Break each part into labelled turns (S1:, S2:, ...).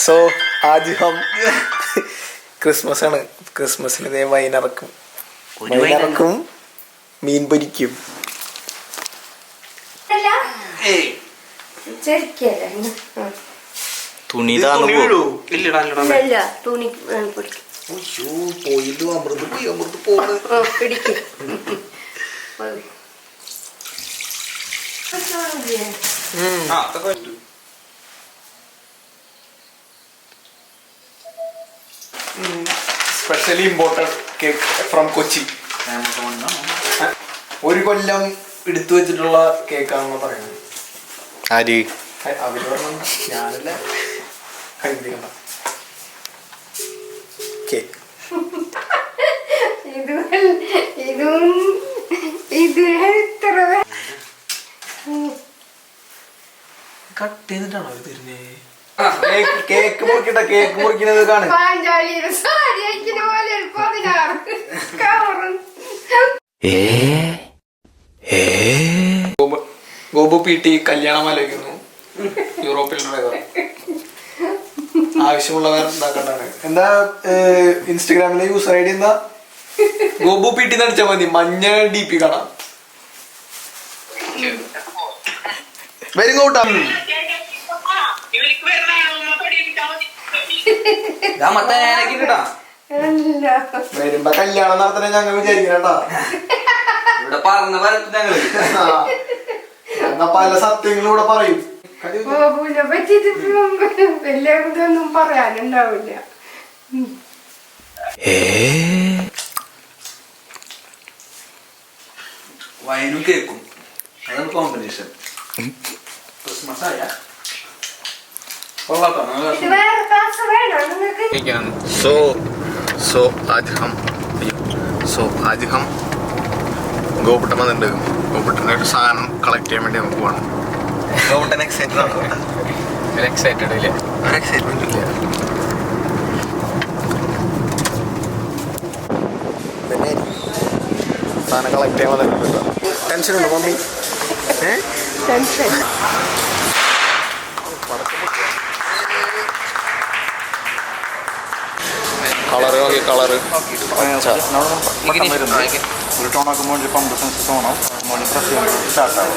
S1: So ആജ് ഹം Christmas ആണ്. ക്രിസ്മസിന് വൈനിറക്കും, മീൻ പൊരിക്കും.
S2: തുണി പോയില്ലോ അമൃത് പോയി അമൃത് പോണ്.
S1: Specially imported cake from Kochi. ഒരു കൊല്ലം എടുത്തു വെച്ചിട്ടുള്ള കേക്കാണെന്ന് പറയുന്നത്.
S2: ആര്
S1: അവര് പറഞ്ഞ ഞാനല്ല കഴിപ്പിക്കണ്ട കേക്ക്. കട്ട് ചെയ്തിട്ടാണോ അവര് തരുന്നേ? കേക്ക് മുറിക്കട്ടെ, കേക്ക് മുറിക്കുന്നത് കാണും. ഗോപു പി.ടി. കല്യാണം ആലോചിക്കുന്നു. യൂറോപ്പിൽ ഡ്രൈവർ. ആവശ്യമുള്ളവർ ഉണ്ടാക്കേണ്ടതാണ്. എന്താ ഇൻസ്റ്റഗ്രാമിലെ യൂസർ ഐഡി എന്താ? ഗോപു പി.ടി. നടിച്ചാൽ മതി. മഞ്ഞ DP കാണാം. വരും കൂട്ടാ. വരുമ്പോ കല്യാണം നടത്തണേ ഞങ്ങൾ വിചാരിക്കണ. എന്നാ പല സത്യങ്ങളും ഇവിടെ പറയും.
S3: വലിയൊന്നും പറയാനുണ്ടാവില്ല.
S2: വൈനും കേക്കും അതാണ് കോമ്പിനേഷൻ. ക്രിസ്മസ് ആയ आज हम ഗോപുട്ടൻ വന്നിട്ടുണ്ട്. ഗോപുട്ടൻ്റെ ഒരു സാധനം കളക്ട് ചെയ്യാൻ വേണ്ടി നമുക്ക് പോകണം. ഗോപുട്ടൻ എക്സൈറ്റഡ് ആണോ? എക്സൈറ്റഡ് ഇല്ല, ഒരു എക്സൈറ്റ്മെന്റ് ഇല്ല.
S1: പിന്നെ സാധനം കളക്ട് ചെയ്യാൻ വന്നിട്ടുണ്ട്. ടെൻഷൻ ഉണ്ടോ മമ്മി? കളറ് നോക്കി, കളറ്
S2: ഒരു ടോൺ ആക്കുമ്പോൾ പമ്പ് സെൻസ് ടോണാവും. മോണി പ്രസ് ചെയ്യുമ്പോൾ സ്റ്റാർട്ട് ആവും.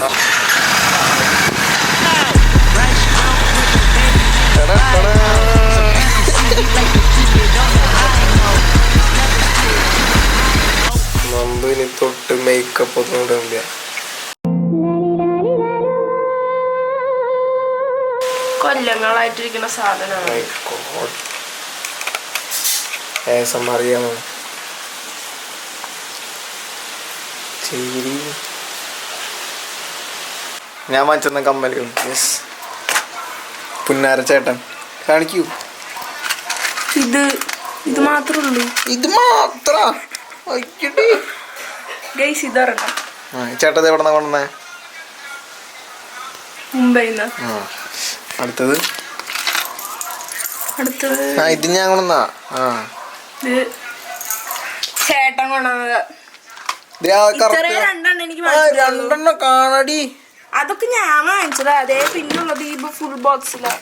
S1: നന്ദുവിന് തൊട്ട് മേക്കപ്പ് ഒന്നും ഇടില്ല.
S3: കൊല്ലങ്ങളായിട്ടിരിക്കുന്ന സാധനമാണ്.
S1: അറിയാമോ? ഞാൻ വാങ്ങിച്ചെന്ന കമ്മലും. യെസ്, പുന്നാര ചേട്ടൻ കാണിക്കൂ.
S3: ഇത് മാത്രമേ ഉള്ളൂ.
S1: ഇത് മാത്ര ചേട്ടത് എവിടെ കൊണ്ടുവന്നേ?
S3: മുംബൈന്ന്.
S1: അടുത്തത് ഇത് ഞാൻ കൊണ്ടുവന്നാ.
S3: ചേട്ടൻ കൊണ്ടുവന്നത്.
S1: രണ്ടെണ്ണം കാണടി.
S3: അതൊക്കെ ഞാൻ വാങ്ങിച്ചതാ. അതേ പിന്നുള്ളത് ഈ ഫുൾ ബോക്സിലാ.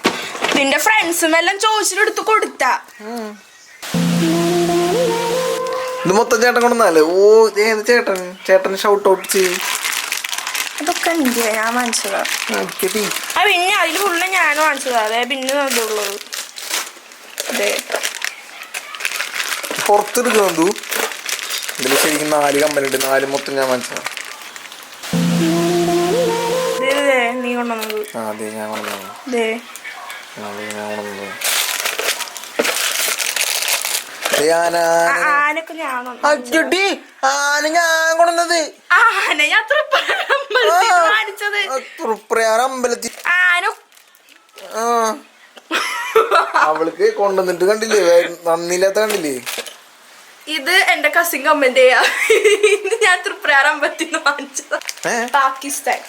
S3: നിന്റെ ഫ്രണ്ട്സും എല്ലാം ചോദിച്ചിട്ടെടുത്ത് കൊടുത്താ.
S1: ഇത് മൊത്തം ചേട്ടൻ കൊണ്ടുവന്നാലേ. ഓ ഏത് ചേട്ടൻ? ചേട്ടന് ഷൗട്ട് ഔട്ട് ചെയ്യും.
S3: അതൊക്കെ എനിക്ക് ഞാൻ വാങ്ങിച്ചതാ. പിന്നെ അതിൽ ഫുള്ള് ഞാൻ വാങ്ങിച്ചതാ. അതെ പിന്നെ അതുള്ളത്. അതെ
S1: പുറത്തെടുക്കുന്നു. ഇതിൽ ശരിക്കും 4 കമ്പനി ഉണ്ട്. 4 മൊത്തം ഞാൻ വാങ്ങിച്ചതാ.
S3: നീ കൊണ്ടുവന്നത്?
S1: അതെ ഞാൻ കൊണ്ടുവന്നത്. അമ്പലത്തിൽ അവൾക്ക് കൊണ്ടുവന്നിട്ട് കണ്ടില്ലേ? നന്ദിയില്ലാത്ത കണ്ടില്ലേ?
S3: ഇത് എന്റെ കസിൻ കമന്റ് ചെയ്യാ. ഇത് ഞാൻ തൃപ്രയാർ അമ്പലത്തിൽ വാങ്ങിച്ചതാ. പാകിസ്ഥാൻ.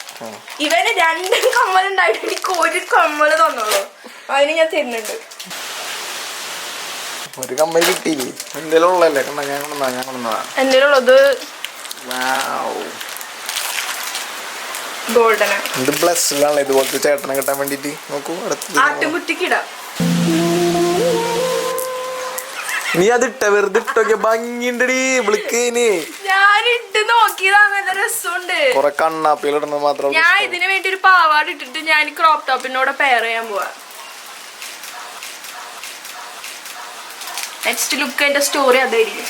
S3: ഇവന് 2 കമ്മലുണ്ടായിട്ട് എനിക്ക് 1 കമ്മല് തന്നോളൂ. അതിന് ഞാൻ തരുന്നുണ്ട്.
S1: ഒരു കമ്മൽ കിട്ടിയില്ലേ? എന്തേലും ഉള്ളല്ലേ? ഞാൻ കൊണ്ടുവന്നതാ.
S3: എന്തേലും ഉള്ളത് ഗോൾഡനാ.
S1: ഇത് ബ്ലസ്സിലാണല്ലോ ഇതുപോലത്തെ ചേട്ടനെ കിട്ടാൻ വേണ്ടിട്ട്. നോക്കൂ, അടുത്തത്
S3: ആട്ടുംകുട്ടിക്കിടാം.
S1: നീ അതിട്ട വെറുതെ ഇട്ടൊക്കെ ഭംഗിണ്ടടി വിളിക്കേന്.
S3: ഞാൻ ഇട്ട് നോക്കിയതാ, നല്ല രസമുണ്ട്.
S1: കൊറേ കണ്ണാപ്പിലിടണത് മാത്രം.
S3: ഞാൻ ഇതിന് വേണ്ടി ഒരു പാവാട് ഇട്ടിട്ട് ഞാൻ ക്രോപ്പ് ടോപ്പിനോട് പെയർ ചെയ്യാൻ പോവാ. നെക്സ്റ്റ് ലുക്ക് എന്റെ സ്റ്റോറി അതായിരിക്കും.